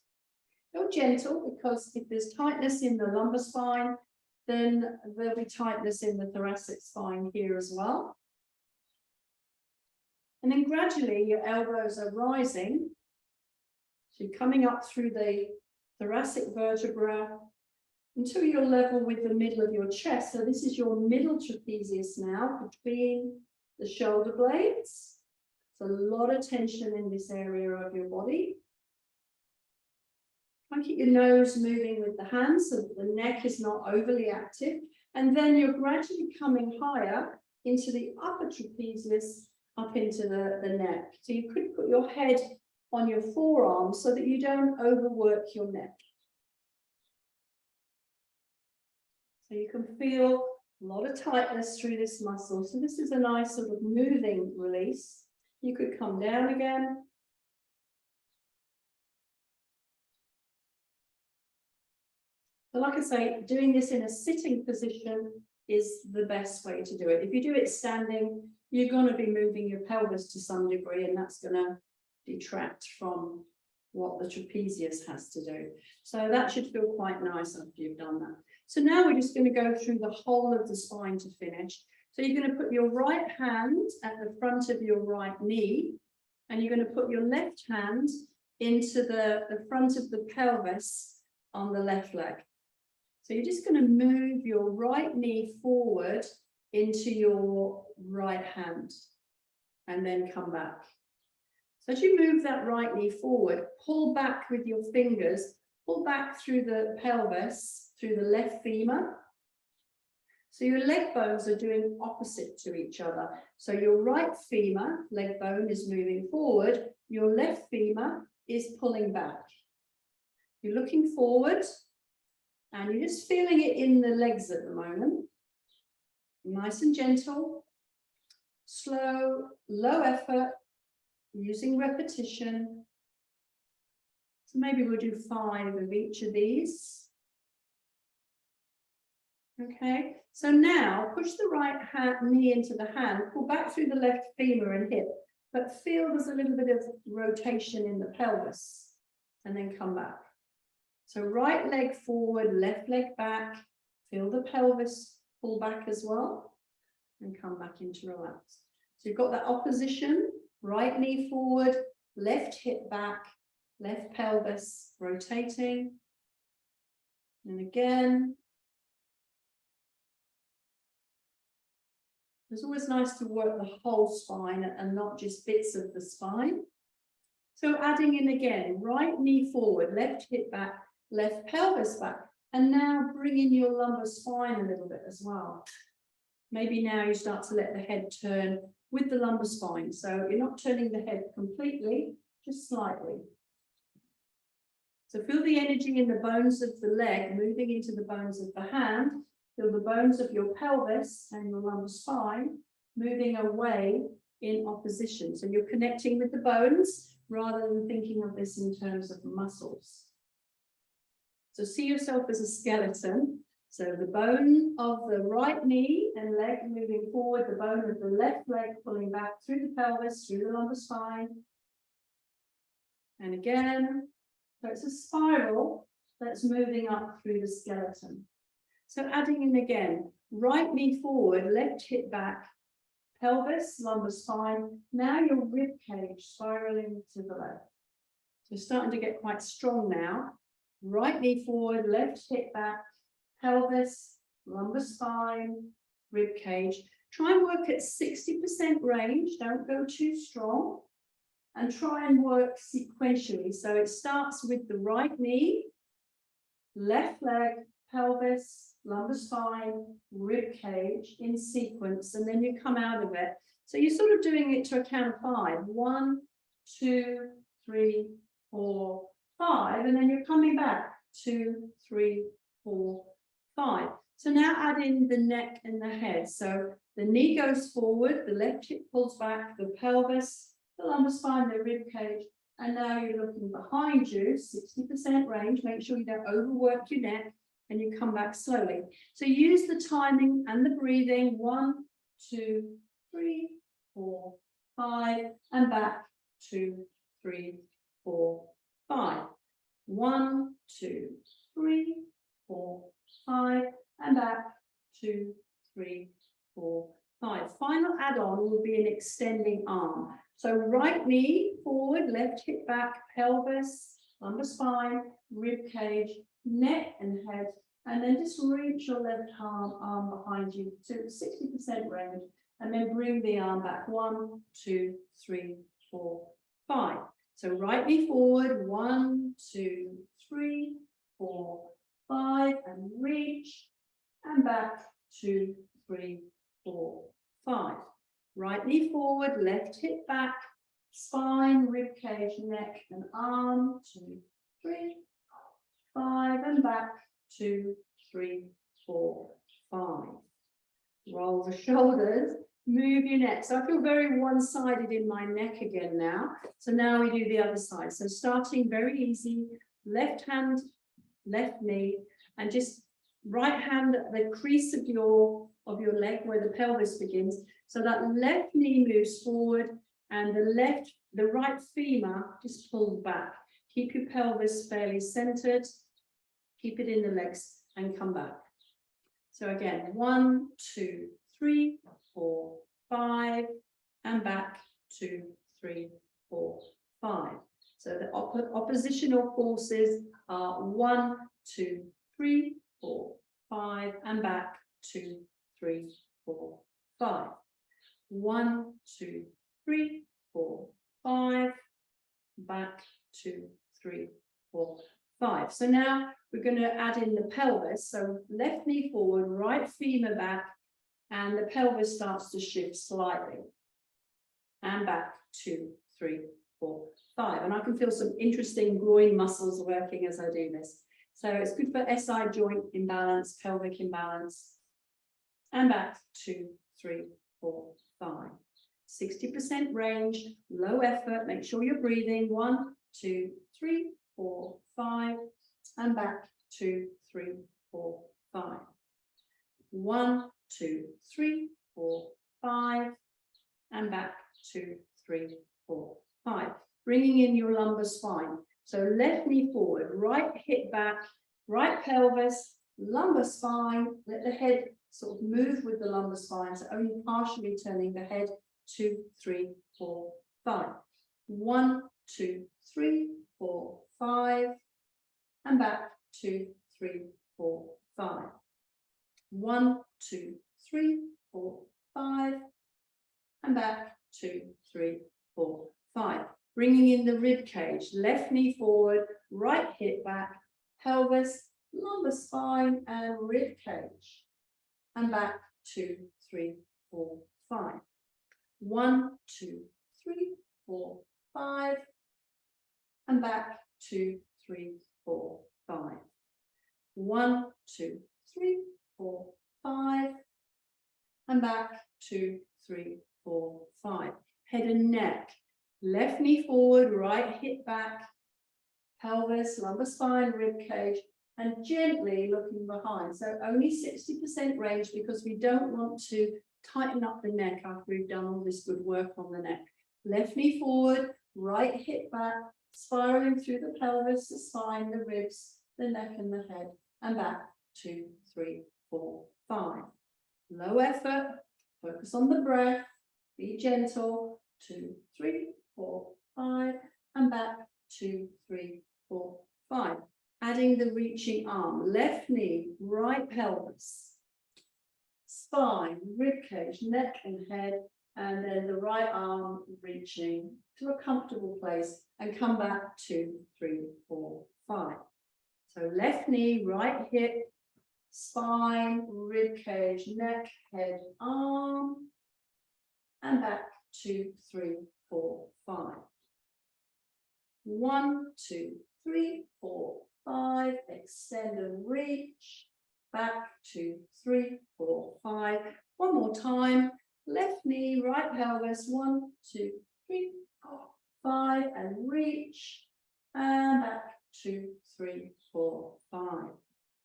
Go gentle because if there's tightness in the lumbar spine, then there'll be tightness in the thoracic spine here as well. And then gradually your elbows are rising. So you're coming up through the thoracic vertebra until you're level with the middle of your chest. So this is your middle trapezius now between the shoulder blades. So a lot of tension in this area of your body. Try and keep your nose moving with the hands so that the neck is not overly active. And then you're gradually coming higher into the upper trapezius, up into the neck. So you could put your head on your forearm so that you don't overwork your neck. So you can feel a lot of tightness through this muscle. So this is a nice sort of moving release. You could come down again. But like I say, doing this in a sitting position is the best way to do it. If you do it standing, you're going to be moving your pelvis to some degree, and that's going to detract from what the trapezius has to do. So that should feel quite nice after you've done that. So now we're just going to go through the whole of the spine to finish. So you're going to put your right hand at the front of your right knee, and you're going to put your left hand into the front of the pelvis on the left leg. So you're just going to move your right knee forward into your right hand and then come back. So as you move that right knee forward, pull back with your fingers, pull back through the pelvis, through the left femur. So your leg bones are doing opposite to each other. So your right femur, leg bone, is moving forward. Your left femur is pulling back. You're looking forward and you're just feeling it in the legs at the moment. Nice and gentle, slow, low effort, using repetition. So maybe we'll do 5 of each of these. Okay, so now push the right knee into the hand, pull back through the left femur and hip, but feel there's a little bit of rotation in the pelvis, and then come back. So right leg forward, left leg back, feel the pelvis pull back as well, and come back into relax. So you've got that opposition, right knee forward, left hip back, left pelvis rotating, and again. It's always nice to work the whole spine and not just bits of the spine. So adding in again, right knee forward, left hip back, left pelvis back, and now bring in your lumbar spine a little bit as well. Maybe now you start to let the head turn with the lumbar spine. So you're not turning the head completely, just slightly. So feel the energy in the bones of the leg moving into the bones of the hand. Feel the bones of your pelvis and your lumbar spine moving away in opposition. So you're connecting with the bones rather than thinking of this in terms of muscles. So see yourself as a skeleton. So the bone of the right knee and leg moving forward, the bone of the left leg pulling back through the pelvis, through the lumbar spine. And again, So it's a spiral that's moving up through the skeleton. So adding in again, right knee forward, left hip back, pelvis, lumbar spine. Now your rib cage spiraling to the left. So starting to get quite strong now. Right knee forward, left hip back, pelvis, lumbar spine, rib cage. Try and work at 60% range. Don't go too strong. And try and work sequentially. So it starts with the right knee, left leg, pelvis, lumbar spine, rib cage in sequence, and then you come out of it. So you're sort of doing it to a count of 5. 1, 2, 3, 4, 5, and then you're coming back 2, 3, 4, 5. So now add in the neck and the head. So the knee goes forward, the left hip pulls back, the pelvis, the lumbar spine, the rib cage, and now you're looking behind you, 60% range. Make sure you don't overwork your neck, and you come back slowly. So use the timing and the breathing. 1, 2, 3, 4, 5, and back 2, 3, 4, 5. 1, 2, 3, 4, 5, and back 2, 3, 4, 5. Final add-on will be an extending arm. So right knee forward, left hip back, pelvis, lumbar spine, rib cage, neck and head, and then just reach your left arm behind you to 60% range, and then bring the arm back. 1, 2, 3, 4, 5. So right knee forward, 1, 2, 3, 4, 5, and reach, and back 2, 3, 4, 5. Right knee forward, left hip back, spine, rib cage, neck, and arm. 2, 3, 5, and back 2, 3, 4, 5. Roll the shoulders, move your neck. So I feel very one-sided in my neck again now. So now we do the other side. So starting very easy, left hand, left knee, and just right hand at the crease of your leg where the pelvis begins. So that left knee moves forward, and the right femur just pulls back. Keep your pelvis fairly centered. Keep it in the legs and come back. So again, 1, 2, 3, 4, 5, and back 2, 3, 4, 5. So the oppositional forces are 1, 2, 3, 4, 5, and back 2, 3, 4, 5. 1, 2, 3, 4, 5, back 2, 3, 4, 5. So now we're going to add in the pelvis. So left knee forward, right femur back, and the pelvis starts to shift slightly. And back 2, 3, 4, 5. And I can feel some interesting groin muscles working as I do this. So it's good for SI joint imbalance, pelvic imbalance. And back 2, 3, 4, 5. 60% range, low effort. Make sure you're breathing. 1, 2, 3, 4, 5, and back 2, 3, 4, 5. 1, 2, 3, 4, 5, and back 2, 3, 4, 5. Bringing in your lumbar spine. So left knee forward, right hip back, right pelvis, lumbar spine. Let the head sort of move with the lumbar spine, so only partially turning the head. 2, 3, 4, 5. 1, 2, 3, 4, 5, and back 2, 3, 4, 5. 1, 2, 3, 4, 5, and back 2, 3, 4, 5. Bringing in the rib cage, left knee forward, right hip back, pelvis, lumbar spine, and rib cage, and back 2, 3, 4, 5. 1, 2, 3, 4, 5, and back 2, 3, 4, 5. 1, 2, 3, 4, 5, and back 2, 3, 4, 5. Head and neck, left knee forward, right hip back, pelvis, lumbar spine, rib cage, and gently looking behind. So only 60% range because we don't want to tighten up the neck after we've done all this good work on the neck. Left knee forward, right hip back, spiraling through the pelvis, the spine, the ribs, the neck and the head, and back, 2, 3, 4, 5. Low effort, focus on the breath, be gentle, 2, 3, 4, 5, and back, 2, 3, 4, 5. Adding the reaching arm, left knee, right pelvis, spine, rib cage, neck and head, and then the right arm reaching to a comfortable place and come back, 2, 3, 4, 5. So left knee, right hip, spine, rib cage, neck, head, arm, and back, 2, 3, 4, 5. 1, 2, 3, 4, 5. Extend and reach. Back, 2, 3, 4, 5. One more time. Left knee, right pelvis. 1, 2, 3, 4, 5. And reach. And back, 2, 3, 4, 5.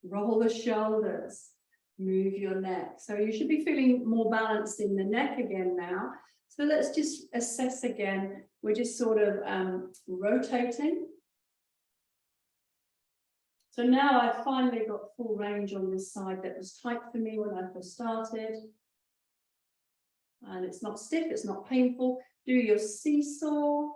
Roll the shoulders. Move your neck. So you should be feeling more balanced in the neck again now. So let's just assess again. We're just sort of rotating. So now I've finally got full range on this side that was tight for me when I first started. And it's not stiff, it's not painful. Do your seesaw.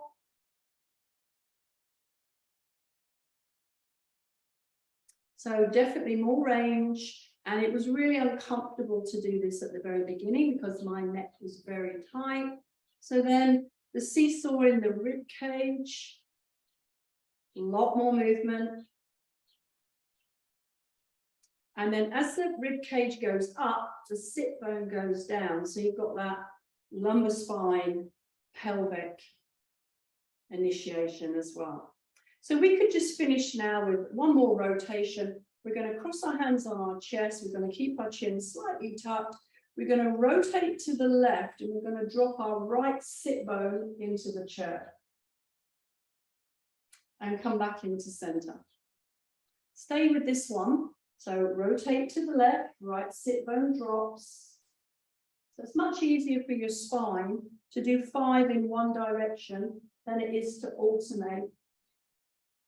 So definitely more range. And it was really uncomfortable to do this at the very beginning because my neck was very tight. So then the seesaw in the rib cage, a lot more movement. And then as the rib cage goes up, the sit bone goes down. So you've got that lumbar spine, pelvic initiation as well. So we could just finish now with one more rotation. We're going to cross our hands on our chest. We're going to keep our chin slightly tucked. We're going to rotate to the left and we're going to drop our right sit bone into the chair. And come back into center. Stay with this one. So rotate to the left, right sit bone drops. So it's much easier for your spine to do 5 in one direction than it is to alternate.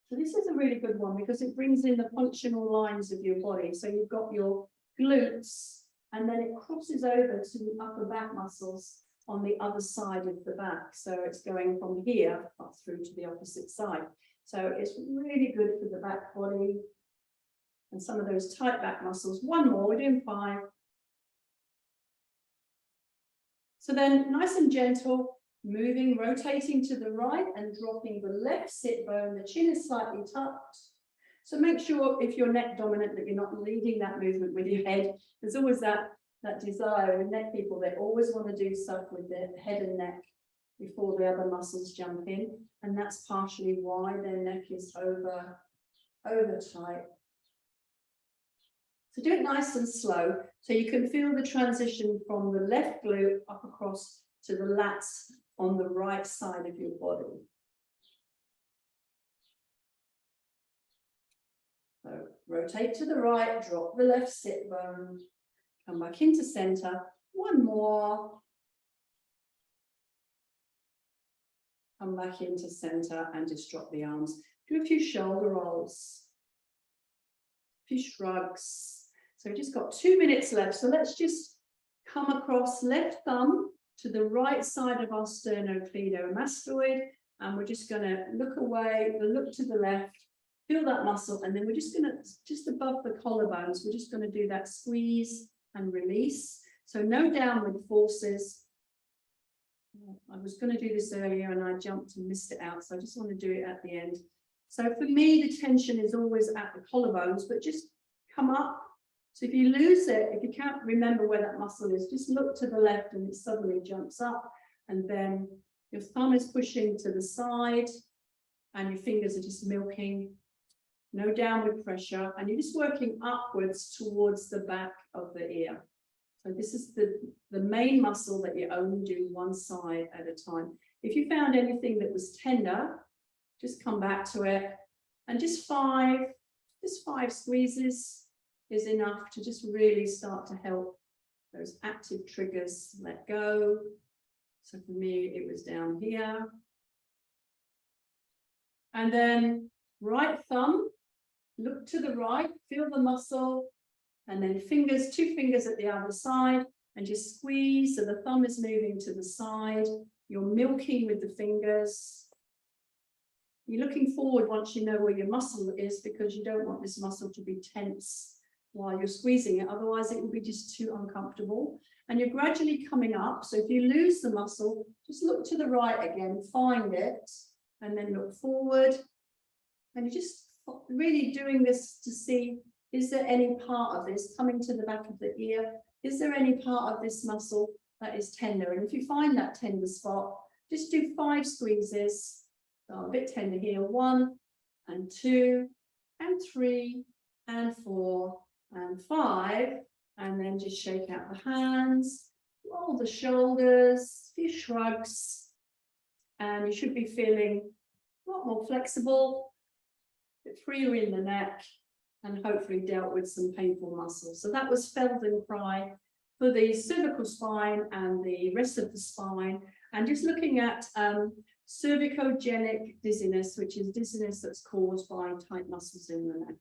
So this is a really good one because it brings in the functional lines of your body. So you've got your glutes and then it crosses over to the upper back muscles on the other side of the back. So it's going from here up through to the opposite side. So it's really good for the back body and some of those tight back muscles. One more, we're doing 5. So then nice and gentle, moving, rotating to the right and dropping the left sit bone. The chin is slightly tucked. So make sure if you're neck dominant that you're not leading that movement with your head. There's always that desire in neck people. They always want to do stuff with their head and neck before the other muscles jump in. And that's partially why their neck is over tight. So do it nice and slow so you can feel the transition from the left glute up across to the lats on the right side of your body. So rotate to the right, drop the left sit bone, come back into center. One more. Come back into center and just drop the arms. Do a few shoulder rolls, a few shrugs. So we've just got 2 minutes left. So let's just come across left thumb to the right side of our sternocleidomastoid. And we're just going to look away, look to the left, feel that muscle. And then we're just going to, just above the collarbones, we're just going to do that squeeze and release. So no downward forces. I was going to do this earlier and I jumped and missed it out. So I just want to do it at the end. So for me, the tension is always at the collarbones, but just come up. So if you lose it, if you can't remember where that muscle is, just look to the left and it suddenly jumps up. And then your thumb is pushing to the side and your fingers are just milking. No downward pressure. And you're just working upwards towards the back of the ear. So this is the main muscle that you only do one side at a time. If you found anything that was tender, just come back to it. And just five squeezes is enough to just really start to help those active triggers let go. So for me, it was down here. And then right thumb, look to the right, feel the muscle, and then fingers, 2 fingers at the other side, and just squeeze. So the thumb is moving to the side. You're milking with the fingers. You're looking forward once you know where your muscle is, because you don't want this muscle to be tense while you're squeezing it. Otherwise, it will be just too uncomfortable. And you're gradually coming up. So if you lose the muscle, just look to the right again, find it, and then look forward. And you're just really doing this to see, is there any part of this coming to the back of the ear? Is there any part of this muscle that is tender? And if you find that tender spot, just do 5 squeezes. So a bit tender here, 1 and 2 and 3 and 4 and 5, and then just shake out the hands, roll the shoulders, a few shrugs, and you should be feeling a lot more flexible, a bit freer in the neck, and hopefully dealt with some painful muscles. So that was Feldenkrais for the cervical spine and the rest of the spine, and just looking at cervicogenic dizziness, which is dizziness that's caused by tight muscles in the neck.